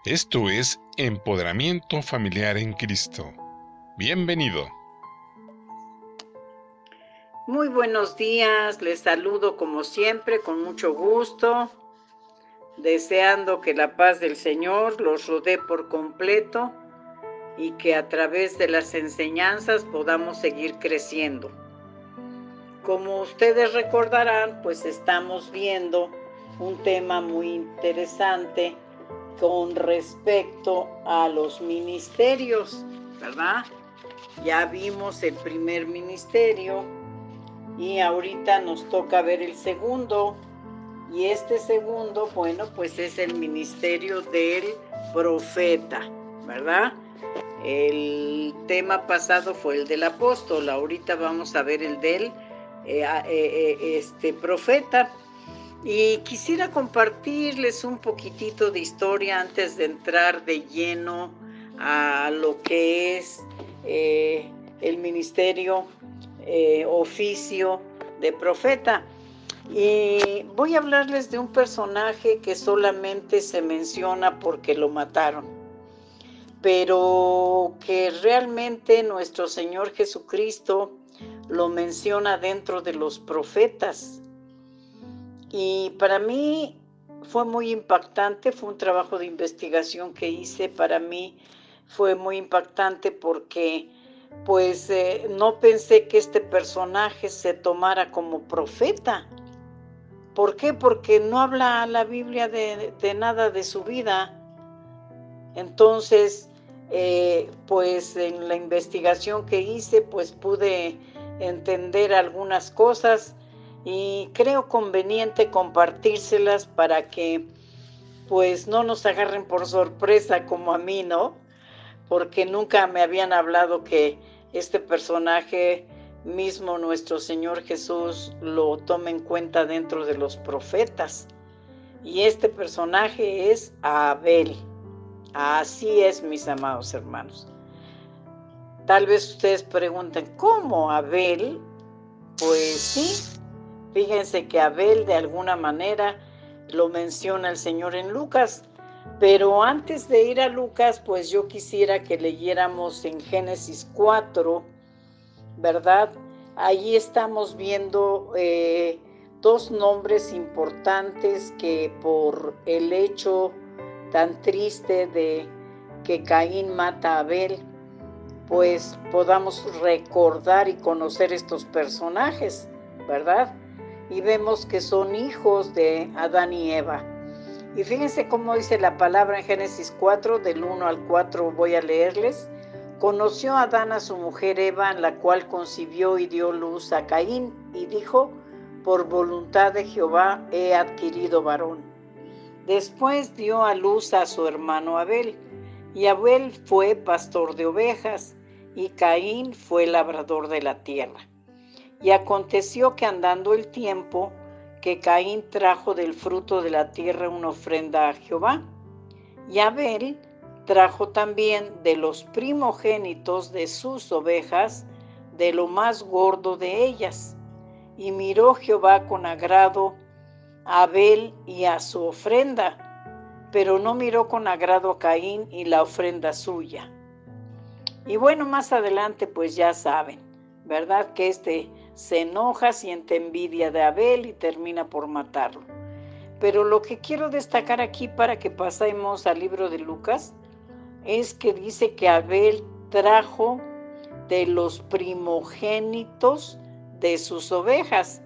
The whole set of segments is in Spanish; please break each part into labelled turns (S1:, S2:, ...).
S1: Esto es Empoderamiento Familiar en Cristo. Bienvenido.
S2: Muy buenos días, les saludo como siempre con mucho gusto, deseando que la paz del Señor los rodee por completo y que a través de las enseñanzas podamos seguir creciendo. Como ustedes recordarán, pues estamos viendo un tema muy interesante con respecto a los ministerios, ¿verdad? Ya vimos el primer ministerio y ahorita nos toca ver el segundo. Y este segundo, bueno, pues es el ministerio del profeta, ¿verdad? El tema pasado fue el del apóstol, ahorita vamos a ver el del profeta. Y quisiera compartirles un poquitito de historia antes de entrar de lleno a lo que es el ministerio, oficio de profeta. Y voy a hablarles de un personaje que solamente se menciona porque lo mataron, pero que realmente nuestro Señor Jesucristo lo menciona dentro de los profetas. Y para mí fue muy impactante, fue un trabajo de investigación que hice, para mí fue muy impactante porque pues no pensé que este personaje se tomara como profeta. ¿Por qué? Porque no habla la Biblia de nada de su vida. Entonces, pues en la investigación que hice, pues pude entender algunas cosas y creo conveniente compartírselas para que pues no nos agarren por sorpresa como a mí, ¿no? Porque nunca me habían hablado que este personaje mismo nuestro Señor Jesús lo toma en cuenta dentro de los profetas. Y este personaje es Abel. Así es, mis amados hermanos. Tal vez ustedes pregunten, ¿cómo Abel? Pues sí, fíjense que Abel de alguna manera lo menciona el Señor en Lucas. Pero antes de ir a Lucas, pues yo quisiera que leyéramos en Génesis 4, ¿verdad? Allí estamos viendo dos nombres importantes que por el hecho tan triste de que Caín mata a Abel, pues podamos recordar y conocer estos personajes, ¿verdad? Y vemos que son hijos de Adán y Eva. Y fíjense cómo dice la palabra en Génesis 4, del 1 al 4 voy a leerles. Conoció Adán a su mujer Eva, la cual concibió y dio luz a Caín, y dijo, por voluntad de Jehová he adquirido varón. Después dio a luz a su hermano Abel, y Abel fue pastor de ovejas, y Caín fue labrador de la tierra. Y aconteció que andando el tiempo, que Caín trajo del fruto de la tierra una ofrenda a Jehová, y Abel trajo también de los primogénitos de sus ovejas, de lo más gordo de ellas. Y miró Jehová con agrado a Abel y a su ofrenda, pero no miró con agrado a Caín y la ofrenda suya. Y bueno, más adelante pues ya saben, ¿verdad? Que se enoja, siente envidia de Abel y termina por matarlo. Pero lo que quiero destacar aquí para que pasemos al libro de Lucas es que dice que Abel trajo de los primogénitos de sus ovejas.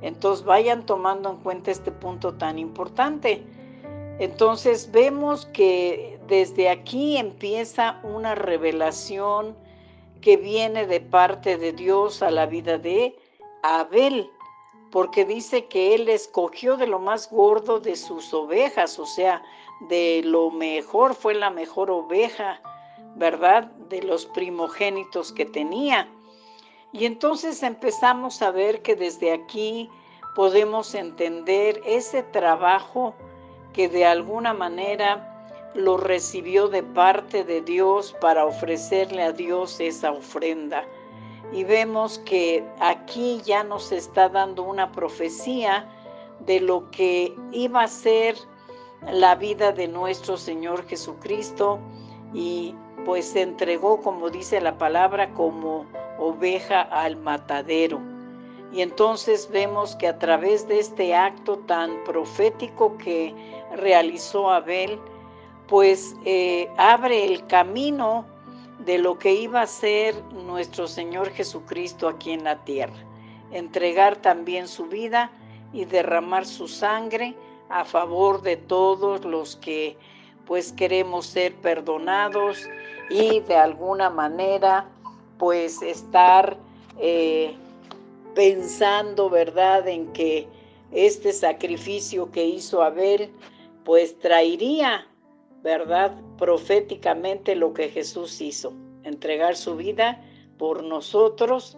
S2: Entonces vayan tomando en cuenta este punto tan importante. Entonces vemos que desde aquí empieza una revelación que viene de parte de Dios a la vida de Abel, porque dice que él escogió de lo más gordo de sus ovejas, o sea, de lo mejor, fue la mejor oveja, ¿verdad? De los primogénitos que tenía. Y entonces empezamos a ver que desde aquí podemos entender ese trabajo que de alguna manera lo recibió de parte de Dios para ofrecerle a Dios esa ofrenda. Y vemos que aquí ya nos está dando una profecía de lo que iba a ser la vida de nuestro Señor Jesucristo y pues se entregó, como dice la palabra, como oveja al matadero. Y entonces vemos que a través de este acto tan profético que realizó Abel, pues abre el camino de lo que iba a ser nuestro Señor Jesucristo aquí en la tierra. Entregar también su vida y derramar su sangre a favor de todos los que pues queremos ser perdonados y de alguna manera pues estar pensando, ¿verdad?, en que este sacrificio que hizo Abel pues traería, ¿verdad?, proféticamente lo que Jesús hizo, entregar su vida por nosotros,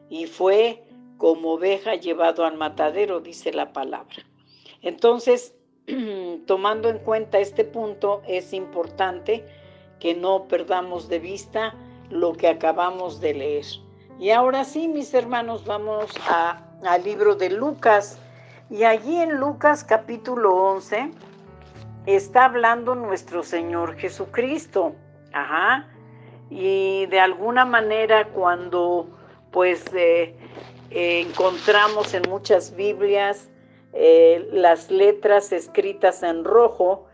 S2: y fue como oveja llevado al matadero, dice la palabra. Entonces, tomando en cuenta este punto, es importante que no perdamos de vista lo que acabamos de leer. Y ahora sí, mis hermanos, vamos al libro de Lucas. Y allí en Lucas capítulo 11 está hablando nuestro Señor Jesucristo. Y de alguna manera cuando pues encontramos en muchas Biblias las letras escritas en rojo,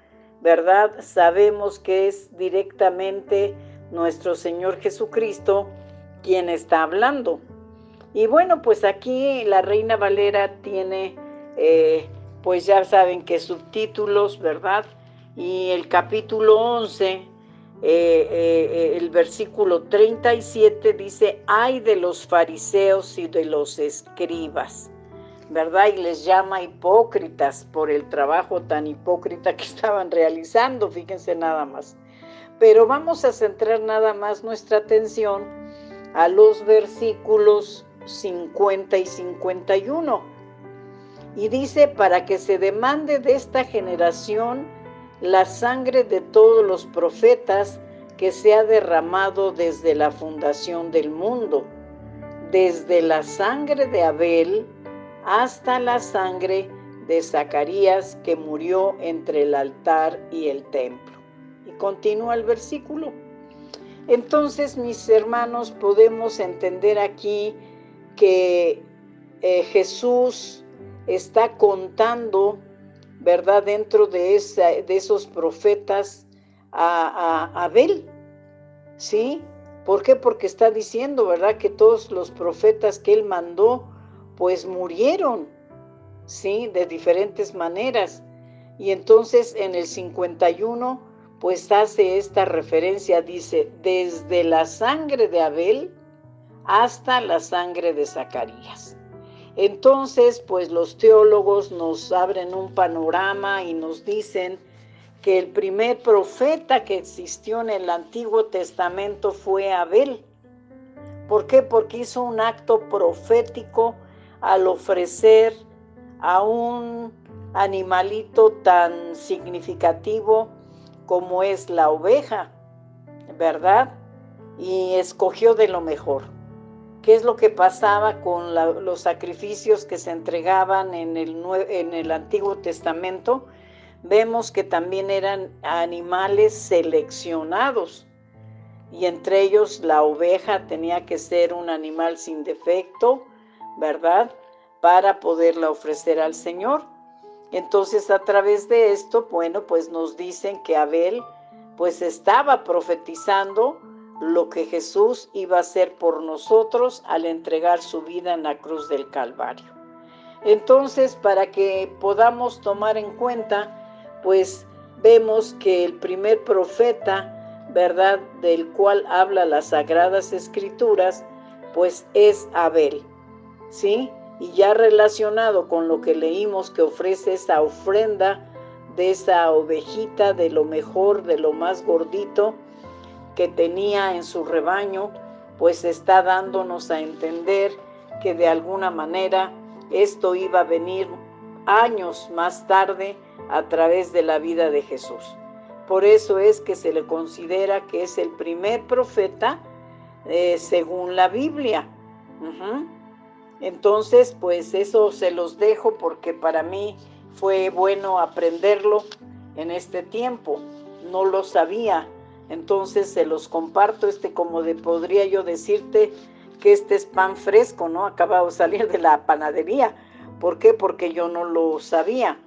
S2: ¿verdad? Sabemos que es directamente nuestro Señor Jesucristo quien está hablando. Y bueno, pues aquí la Reina Valera tiene, pues ya saben que subtítulos, ¿verdad? Y el capítulo 11, el versículo 37 dice: ay de los fariseos y de los escribas, ¿verdad? Y les llama hipócritas por el trabajo tan hipócrita que estaban realizando, fíjense nada más. Pero vamos a centrar nada más nuestra atención a los versículos 50 y 51. Y dice: para que se demande de esta generación la sangre de todos los profetas que se ha derramado desde la fundación del mundo, desde la sangre de Abel hasta la sangre de Zacarías, que murió entre el altar y el templo. Y continúa el versículo. Entonces, mis hermanos, podemos entender aquí que Jesús está contando, ¿verdad?, dentro de esos profetas a Abel, ¿sí? ¿Por qué? Porque está diciendo, ¿verdad?, que todos los profetas que él mandó, pues murieron, ¿sí?, de diferentes maneras. Y entonces en el 51, pues hace esta referencia, dice: desde la sangre de Abel hasta la sangre de Zacarías. Entonces, pues los teólogos nos abren un panorama y nos dicen que el primer profeta que existió en el Antiguo Testamento fue Abel. ¿Por qué? Porque hizo un acto profético al ofrecer a un animalito tan significativo como es la oveja, ¿verdad? Y escogió de lo mejor. ¿Qué es lo que pasaba con los sacrificios que se entregaban en el Antiguo Testamento? Vemos que también eran animales seleccionados, y entre ellos la oveja tenía que ser un animal sin defecto, ¿verdad?, para poderla ofrecer al Señor. Entonces, a través de esto, bueno, pues nos dicen que Abel pues estaba profetizando lo que Jesús iba a hacer por nosotros al entregar su vida en la cruz del Calvario. Entonces, para que podamos tomar en cuenta, pues vemos que el primer profeta, ¿verdad?, del cual habla las Sagradas Escrituras, pues es Abel, ¿sí? Y ya relacionado con lo que leímos, que ofrece esa ofrenda de esa ovejita, de lo mejor, de lo más gordito que tenía en su rebaño, pues está dándonos a entender que de alguna manera esto iba a venir años más tarde a través de la vida de Jesús. Por eso es que se le considera que es el primer profeta según la Biblia. Entonces, pues eso se los dejo porque para mí fue bueno aprenderlo en este tiempo. No lo sabía. Entonces se los comparto, podría yo decirte que este es pan fresco, ¿no? Acababa de salir de la panadería. ¿Por qué? Porque yo no lo sabía.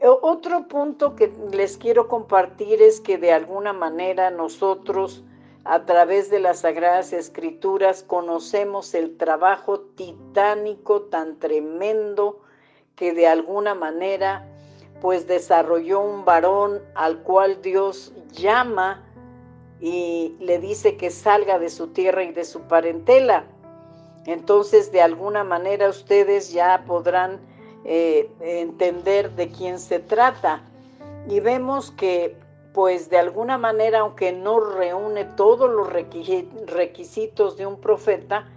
S2: Otro punto que les quiero compartir es que de alguna manera nosotros, a través de las Sagradas Escrituras, conocemos el trabajo titánico tan tremendo que de alguna manera pues desarrolló un varón al cual Dios llama y le dice que salga de su tierra y de su parentela. Entonces, de alguna manera ustedes ya podrán entender de quién se trata. Y vemos que, pues de alguna manera, aunque no reúne todos los requisitos de un profeta,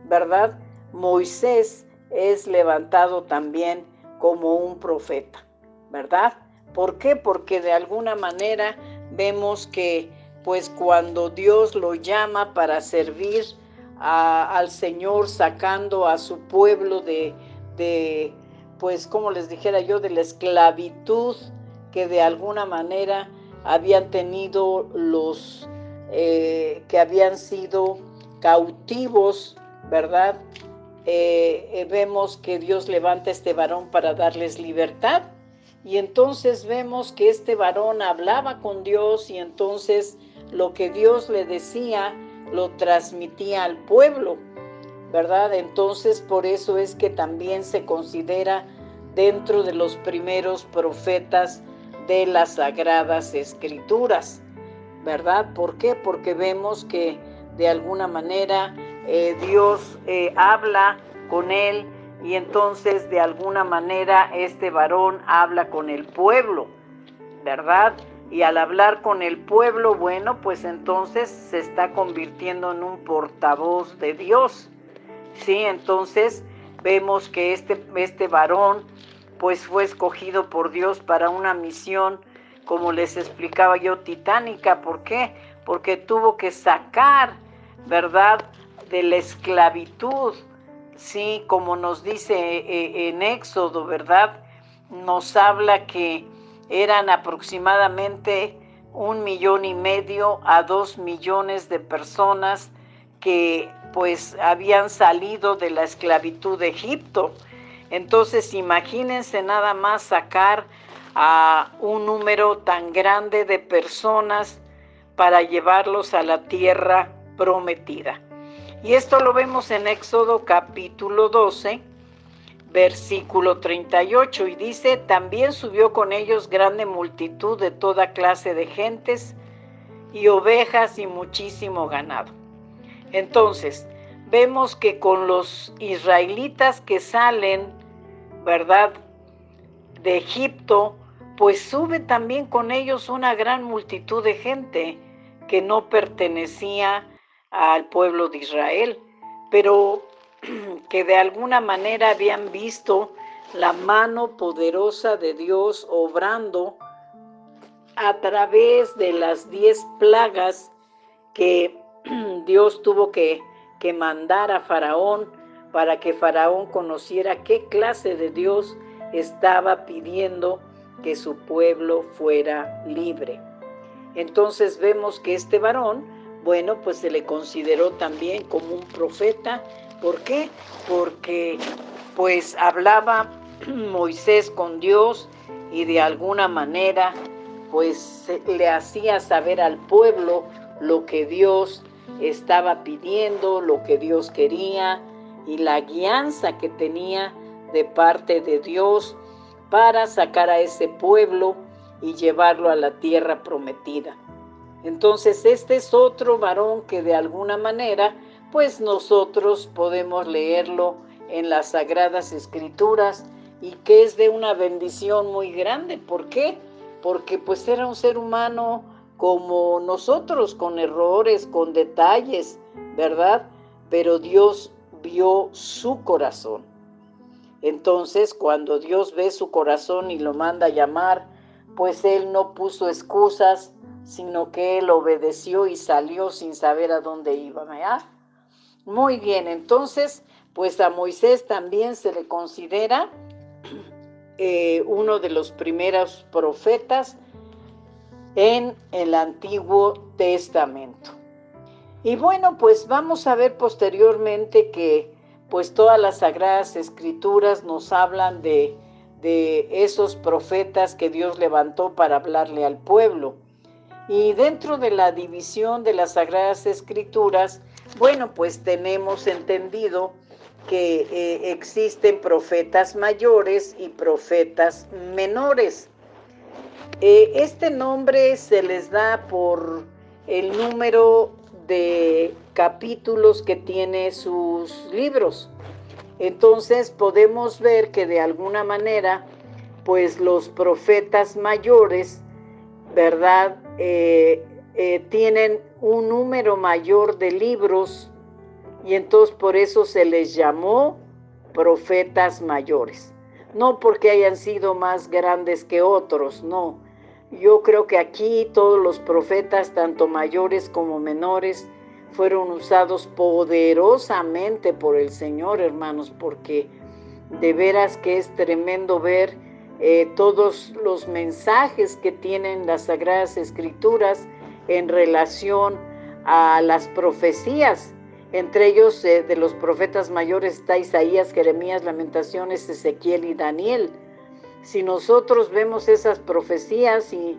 S2: ¿verdad? Moisés es levantado también como un profeta, ¿verdad? ¿Por qué? Porque de alguna manera vemos que, pues cuando Dios lo llama para servir al Señor, sacando a su pueblo pues como les dijera yo, de la esclavitud que de alguna manera habían tenido los que habían sido cautivos, ¿verdad? Vemos que Dios levanta a este varón para darles libertad, y entonces vemos que este varón hablaba con Dios, y entonces lo que Dios le decía lo transmitía al pueblo, ¿verdad? Entonces por eso es que también se considera dentro de los primeros profetas de las Sagradas Escrituras, ¿verdad? ¿Por qué? Porque vemos que de alguna manera Dios habla con él, y entonces de alguna manera este varón habla con el pueblo, ¿verdad? Y al hablar con el pueblo, bueno, pues entonces se está convirtiendo en un portavoz de Dios, ¿sí? Entonces vemos que este varón pues fue escogido por Dios para una misión, como les explicaba yo, titánica. ¿Por qué? Porque tuvo que sacar, ¿verdad?, de la esclavitud, sí, como nos dice en Éxodo, ¿verdad? Nos habla que eran aproximadamente 1,5 millones a 2 millones de personas que pues habían salido de la esclavitud de Egipto. Entonces imagínense nada más sacar a un número tan grande de personas para llevarlos a la tierra prometida. Y esto lo vemos en Éxodo capítulo 12, versículo 38, y dice: también subió con ellos grande multitud de toda clase de gentes y ovejas y muchísimo ganado. Entonces, vemos que con los israelitas que salen, ¿verdad?, de Egipto, pues sube también con ellos una gran multitud de gente que no pertenecía al pueblo de Israel, pero que de alguna manera habían visto la mano poderosa de Dios obrando a través de las 10 plagas que Dios tuvo que mandar a Faraón, para que Faraón conociera qué clase de Dios estaba pidiendo que su pueblo fuera libre. Entonces vemos que este varón, bueno, pues se le consideró también como un profeta. ¿Por qué? Porque pues hablaba Moisés con Dios, y de alguna manera pues le hacía saber al pueblo lo que Dios estaba pidiendo, lo que Dios quería, y la guianza que tenía de parte de Dios para sacar a ese pueblo y llevarlo a la tierra prometida. Entonces este es otro varón que de alguna manera pues nosotros podemos leerlo en las Sagradas Escrituras, y que es de una bendición muy grande. ¿Por qué? Porque pues era un ser humano como nosotros, con errores, con detalles, ¿verdad? Pero Dios vio su corazón. Entonces, cuando Dios ve su corazón y lo manda a llamar, pues él no puso excusas, sino que él obedeció y salió sin saber a dónde iba, ¿verdad? Muy bien, entonces, pues a Moisés también se le considera uno de los primeros profetas en el Antiguo Testamento. Y bueno, pues vamos a ver posteriormente que pues todas las Sagradas Escrituras nos hablan de esos profetas que Dios levantó para hablarle al pueblo. Y dentro de la división de las Sagradas Escrituras, bueno, pues tenemos entendido que existen profetas mayores y profetas menores. Este nombre se les da por el número de capítulos que tiene sus libros. Entonces podemos ver que de alguna manera, pues los profetas mayores, ¿verdad? Tienen un número mayor de libros y entonces por eso se les llamó profetas mayores. No porque hayan sido más grandes que otros, no. Yo creo que aquí todos los profetas, tanto mayores como menores, fueron usados poderosamente por el Señor, hermanos, porque de veras que es tremendo ver todos los mensajes que tienen las Sagradas Escrituras en relación a las profecías. Entre ellos, de los profetas mayores está Isaías, Jeremías, Lamentaciones, Ezequiel y Daniel. Si nosotros vemos esas profecías y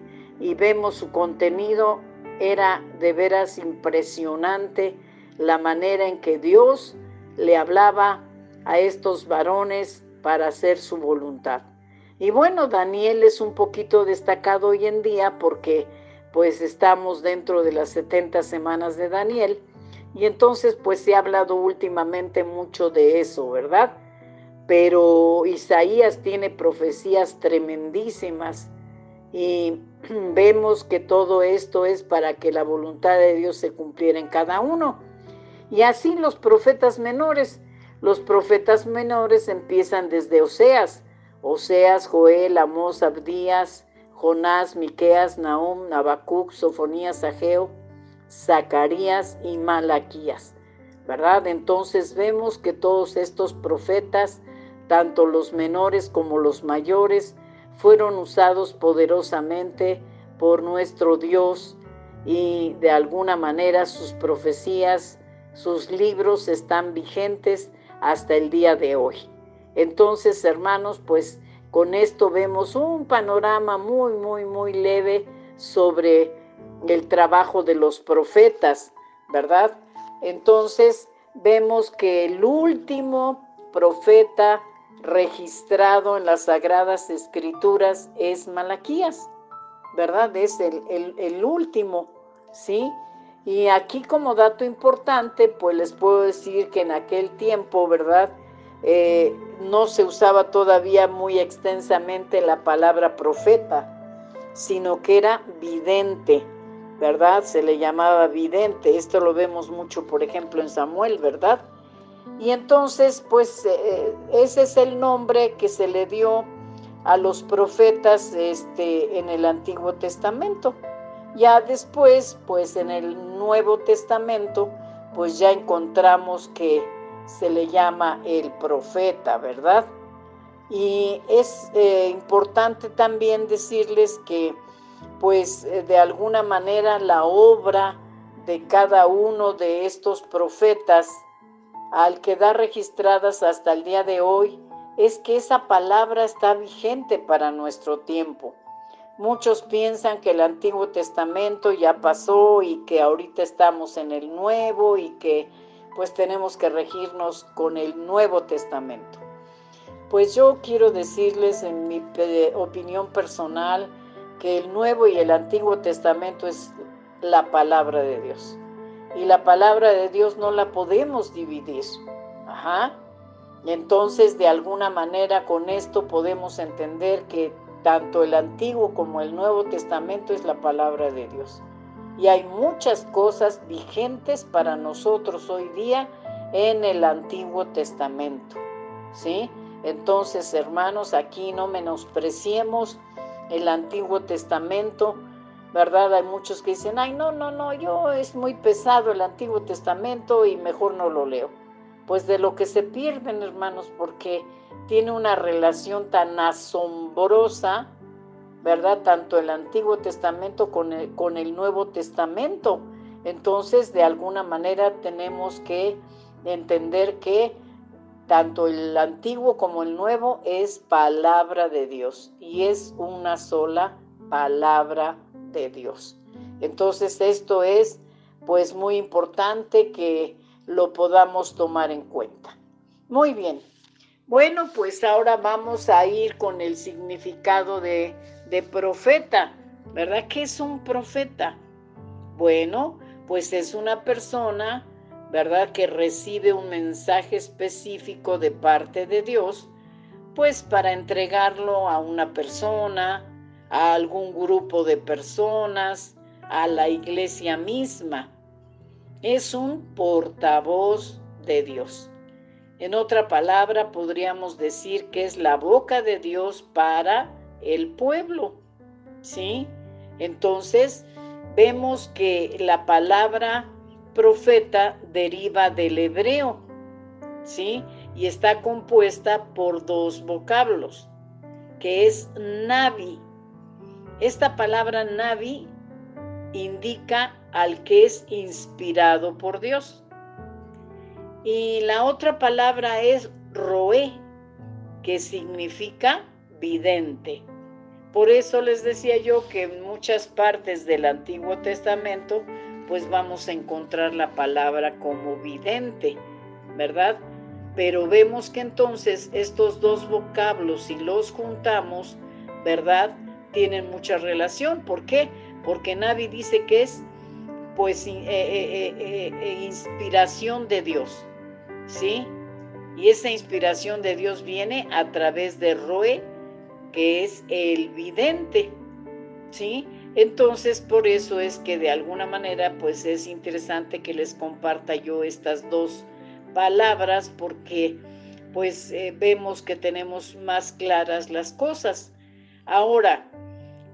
S2: vemos su contenido, era de veras impresionante la manera en que Dios le hablaba a estos varones para hacer su voluntad. Y bueno, Daniel es un poquito destacado hoy en día porque pues estamos dentro de las 70 semanas de Daniel y entonces pues se ha hablado últimamente mucho de eso, ¿verdad? Pero Isaías tiene profecías tremendísimas y vemos que todo esto es para que la voluntad de Dios se cumpliera en cada uno. Y así los profetas menores empiezan desde Oseas, Joel, Amós, Abdías, Jonás, Miqueas, Nahum, Habacuc, Sofonías, Ageo, Zacarías y Malaquías, ¿verdad? Entonces vemos que todos estos profetas, tanto los menores como los mayores, fueron usados poderosamente por nuestro Dios y de alguna manera sus profecías, sus libros están vigentes hasta el día de hoy. Entonces, hermanos, pues con esto vemos un panorama muy leve sobre el trabajo de los profetas, ¿verdad? Entonces, vemos que el último profeta registrado en las Sagradas Escrituras es Malaquías, ¿verdad? Es el último, ¿sí? Y aquí como dato importante, pues les puedo decir que en aquel tiempo, ¿verdad? No se usaba todavía muy extensamente la palabra profeta, sino que era vidente, ¿verdad? Se le llamaba vidente. Esto lo vemos mucho, por ejemplo, en Samuel, ¿verdad? Y entonces, pues, ese es el nombre que se le dio a los profetas en el Antiguo Testamento. Ya después, pues, en el Nuevo Testamento, pues ya encontramos que se le llama el profeta, ¿verdad? Y es importante también decirles que, pues, de alguna manera la obra de cada uno de estos profetas, al quedar registradas hasta el día de hoy, es que esa palabra está vigente para nuestro tiempo. Muchos piensan que el Antiguo Testamento ya pasó y que ahorita estamos en el Nuevo y que pues tenemos que regirnos con el Nuevo Testamento. Pues yo quiero decirles en mi opinión personal que el Nuevo y el Antiguo Testamento es la palabra de Dios. Y la palabra de Dios no la podemos dividir. Entonces, de alguna manera, con esto podemos entender que tanto el Antiguo como el Nuevo Testamento es la palabra de Dios. Y hay muchas cosas vigentes para nosotros hoy día en el Antiguo Testamento, ¿sí? Entonces, hermanos, aquí no menospreciemos el Antiguo Testamento, ¿verdad? Hay muchos que dicen, ay, no, yo es muy pesado el Antiguo Testamento y mejor no lo leo. Pues de lo que se pierden, hermanos, porque tiene una relación tan asombrosa, ¿verdad? Tanto el Antiguo Testamento con el Nuevo Testamento. Entonces, de alguna manera tenemos que entender que tanto el Antiguo como el Nuevo es palabra de Dios y es una sola palabra de Dios. Entonces, esto es pues muy importante que lo podamos tomar en cuenta. Muy bien. Bueno, pues ahora vamos a ir con el significado de profeta, ¿verdad? ¿Qué es un profeta? Bueno, pues es una persona, ¿verdad?, que recibe un mensaje específico de parte de Dios, pues para entregarlo a una persona, a algún grupo de personas, a la iglesia misma. Es un portavoz de Dios. En otra palabra, podríamos decir que es la boca de Dios para el pueblo, ¿sí? Entonces, vemos que la palabra profeta deriva del hebreo, ¿sí? Y está compuesta por dos vocablos, que es navi. Esta palabra navi indica al que es inspirado por Dios. Y la otra palabra es roé, que significa vidente. Por eso les decía yo que en muchas partes del Antiguo Testamento pues vamos a encontrar la palabra como vidente, ¿verdad? Pero vemos que entonces estos dos vocablos, si los juntamos, ¿verdad?, tienen mucha relación. ¿Por qué? Porque Navi dice que es pues inspiración de Dios, ¿sí? Y esa inspiración de Dios viene a través de Roé, que es el vidente, ¿sí? Entonces, por eso es que de alguna manera, pues es interesante que les comparta yo estas dos palabras, porque pues vemos que tenemos más claras las cosas. Ahora,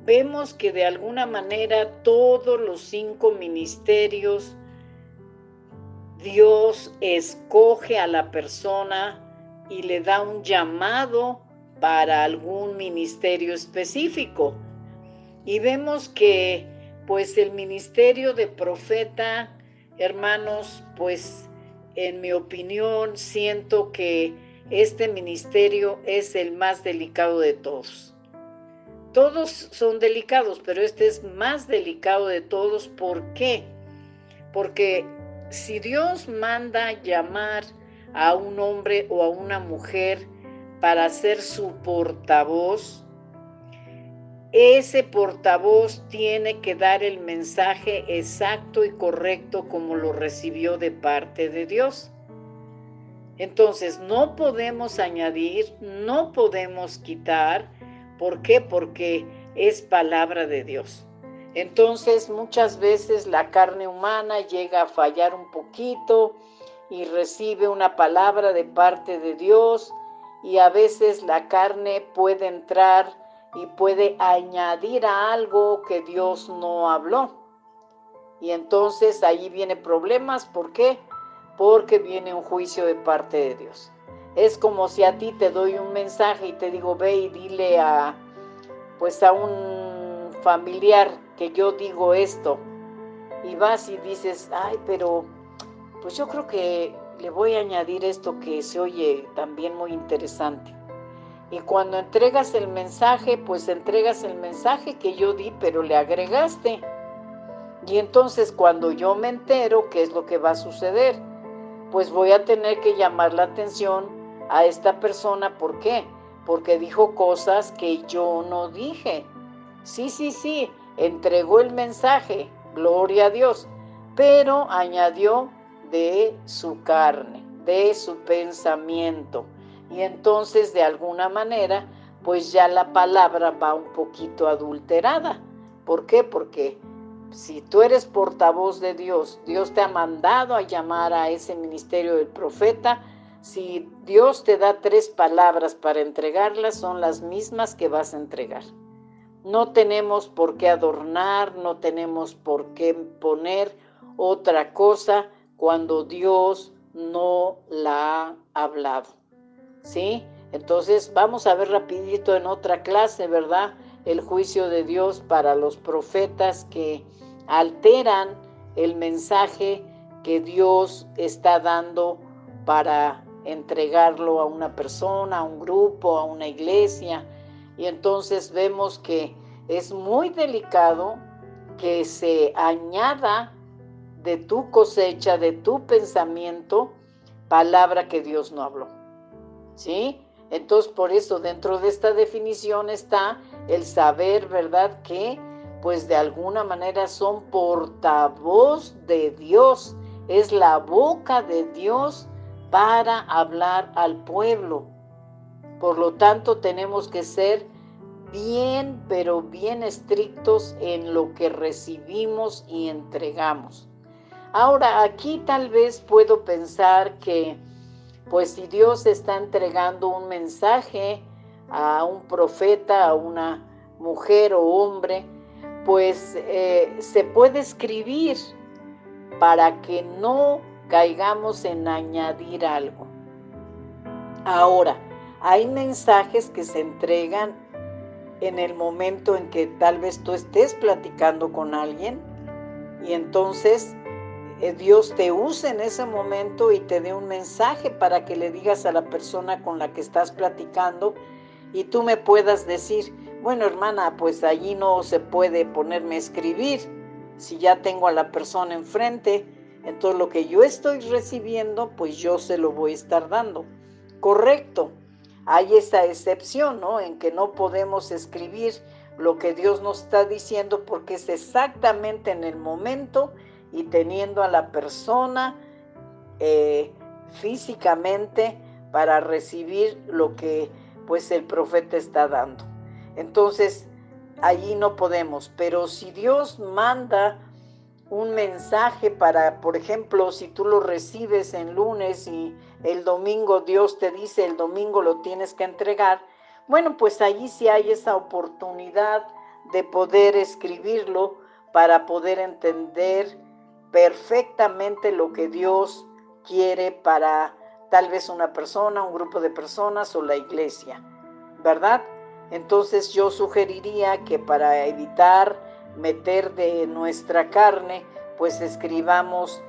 S2: vemos que de alguna manera todos los 5 ministerios, Dios escoge a la persona y le da un llamado para algún ministerio específico. Y vemos que pues el ministerio de profeta, hermanos, pues en mi opinión siento que este ministerio es el más delicado de todos. Todos son delicados, pero este es más delicado de todos. ¿Por qué? Porque si Dios manda llamar a un hombre o a una mujer para ser su portavoz, ese portavoz tiene que dar el mensaje exacto y correcto como lo recibió de parte de Dios. Entonces, no podemos añadir, no podemos quitar. ¿Por qué? Porque es palabra de Dios. Entonces, muchas veces la carne humana llega a fallar un poquito y recibe una palabra de parte de Dios, y a veces la carne puede entrar y puede añadir a algo que Dios no habló. Y entonces ahí viene problemas. ¿Por qué? Porque viene un juicio de parte de Dios. Es como si a ti te doy un mensaje y te digo, ve y dile a un familiar que yo digo esto, y vas y dices, ay, pero pues yo creo que le voy a añadir esto que se oye también muy interesante. Y cuando entregas el mensaje, pues entregas el mensaje que yo di, pero le agregaste. Y entonces cuando yo me entero, ¿qué es lo que va a suceder? Pues voy a tener que llamar la atención a esta persona. ¿Por qué? Porque dijo cosas que yo no dije. Sí, entregó el mensaje, gloria a Dios, pero añadió de su carne, de su pensamiento. Y entonces, de alguna manera, pues ya la palabra va un poquito adulterada. ¿Por qué? Porque si tú eres portavoz de Dios, Dios te ha mandado a llamar a ese ministerio del profeta. Si Dios te da 3 palabras para entregarlas, son las mismas que vas a entregar. No tenemos por qué adornar, no tenemos por qué poner otra cosa cuando Dios no la ha hablado, ¿sí? Entonces vamos a ver rapidito en otra clase, ¿verdad? El juicio de Dios para los profetas que alteran el mensaje que Dios está dando para entregarlo a una persona, a un grupo, a una iglesia. Y entonces vemos que es muy delicado que se añada de tu cosecha, de tu pensamiento, palabra que Dios no habló. ¿Sí? Entonces, por eso dentro de esta definición está el saber, ¿verdad? Que pues de alguna manera son portavoz de Dios, es la boca de Dios para hablar al pueblo. Por lo tanto, tenemos que ser bien, pero bien estrictos en lo que recibimos y entregamos. Ahora, aquí tal vez puedo pensar que pues si Dios está entregando un mensaje a un profeta, a una mujer o hombre, pues se puede escribir para que no caigamos en añadir algo. Ahora, hay mensajes que se entregan en el momento en que tal vez tú estés platicando con alguien y entonces Dios te usa en ese momento y te dé un mensaje para que le digas a la persona con la que estás platicando y tú me puedas decir, bueno, hermana, pues allí no se puede ponerme a escribir. Si ya tengo a la persona enfrente, entonces lo que yo estoy recibiendo, pues yo se lo voy a estar dando. Correcto. Hay esa excepción, ¿no? En que no podemos escribir lo que Dios nos está diciendo porque es exactamente en el momento y teniendo a la persona físicamente para recibir lo que pues el profeta está dando. Entonces, allí no podemos, pero si Dios manda un mensaje para, por ejemplo, si tú lo recibes en lunes y el domingo Dios te dice el domingo lo tienes que entregar, bueno, pues allí sí hay esa oportunidad de poder escribirlo para poder entender perfectamente lo que Dios quiere para tal vez una persona, un grupo de personas o la iglesia, ¿verdad? Entonces yo sugeriría que para evitar meter de nuestra carne, pues escribamos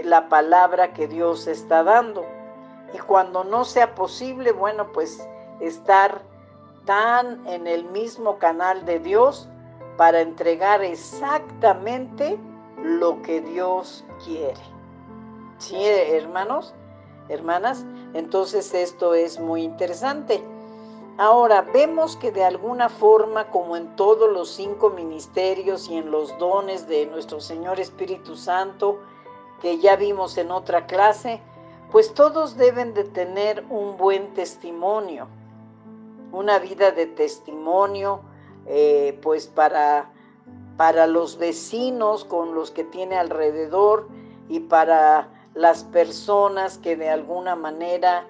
S2: la palabra que Dios está dando. Y cuando no sea posible, bueno, pues estar tan en el mismo canal de Dios para entregar exactamente lo que Dios quiere. ¿Sí, hermanos? Hermanas, entonces esto es muy interesante. Ahora, vemos que de alguna forma, como en todos los 5 ministerios y en los dones de nuestro Señor Espíritu Santo, que ya vimos en otra clase, pues todos deben de tener un buen testimonio, una vida de testimonio, pues para los vecinos con los que tiene alrededor y para las personas que de alguna manera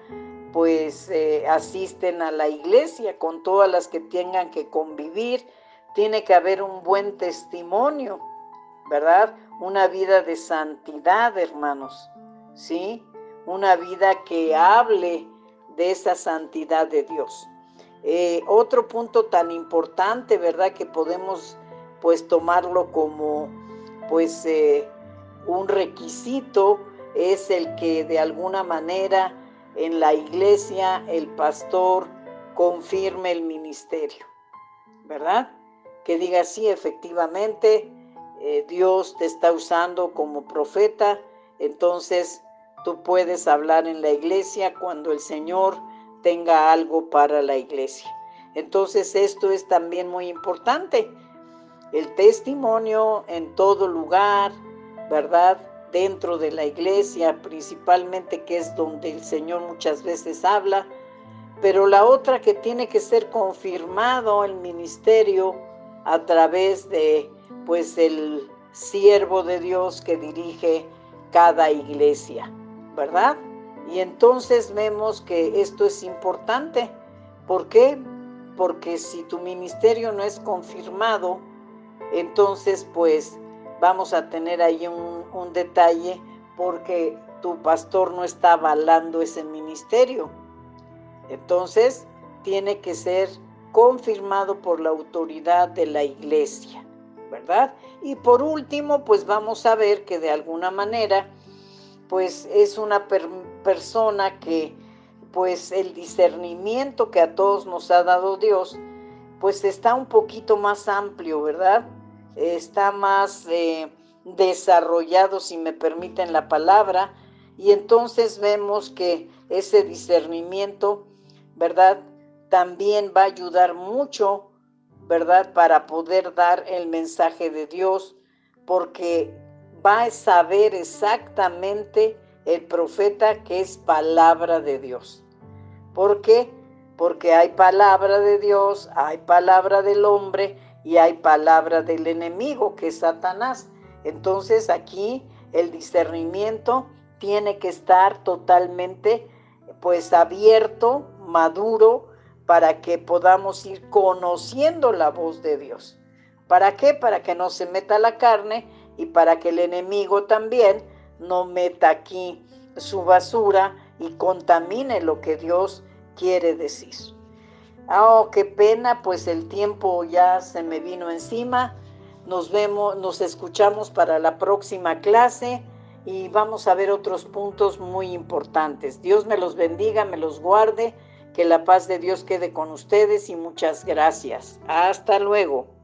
S2: pues asisten a la iglesia, con todas las que tengan que convivir. Tiene que haber un buen testimonio, ¿verdad? Una vida de santidad, hermanos, ¿sí? Una vida que hable de esa santidad de Dios. Otro punto tan importante, ¿verdad? Que podemos pues tomarlo como pues un requisito es el que de alguna manera en la iglesia el pastor confirme el ministerio, ¿verdad? Que diga sí, efectivamente Dios te está usando como profeta, entonces tú puedes hablar en la iglesia cuando el Señor tenga algo para la iglesia. Entonces esto es también muy importante. El testimonio en todo lugar, ¿verdad? Dentro de la iglesia, principalmente, que es donde el Señor muchas veces habla, pero la otra que tiene que ser confirmado el ministerio a través de, pues, el siervo de Dios que dirige cada iglesia, ¿verdad? Y entonces vemos que esto es importante. ¿Por qué? Porque si tu ministerio no es confirmado, entonces pues vamos a tener ahí un detalle porque tu pastor no está avalando ese ministerio. Entonces, tiene que ser confirmado por la autoridad de la iglesia, ¿verdad? Y por último, pues vamos a ver que de alguna manera, pues es una persona que, pues el discernimiento que a todos nos ha dado Dios, pues está un poquito más amplio, ¿verdad? Está más desarrollado, si me permiten la palabra, y entonces vemos que ese discernimiento, ¿verdad? También va a ayudar mucho, ¿verdad? Para poder dar el mensaje de Dios, porque va a saber exactamente el profeta que es palabra de Dios. ¿Por qué? Porque hay palabra de Dios, hay palabra del hombre y hay palabra del enemigo, que es Satanás. Entonces aquí el discernimiento tiene que estar totalmente pues abierto, maduro, para que podamos ir conociendo la voz de Dios. ¿Para qué? Para que no se meta la carne y para que el enemigo también no meta aquí su basura y contamine lo que Dios quiere decir. Oh, qué pena, pues el tiempo ya se me vino encima. Nos vemos, nos escuchamos para la próxima clase y vamos a ver otros puntos muy importantes. Dios me los bendiga, me los guarde, que la paz de Dios quede con ustedes y muchas gracias. Hasta luego.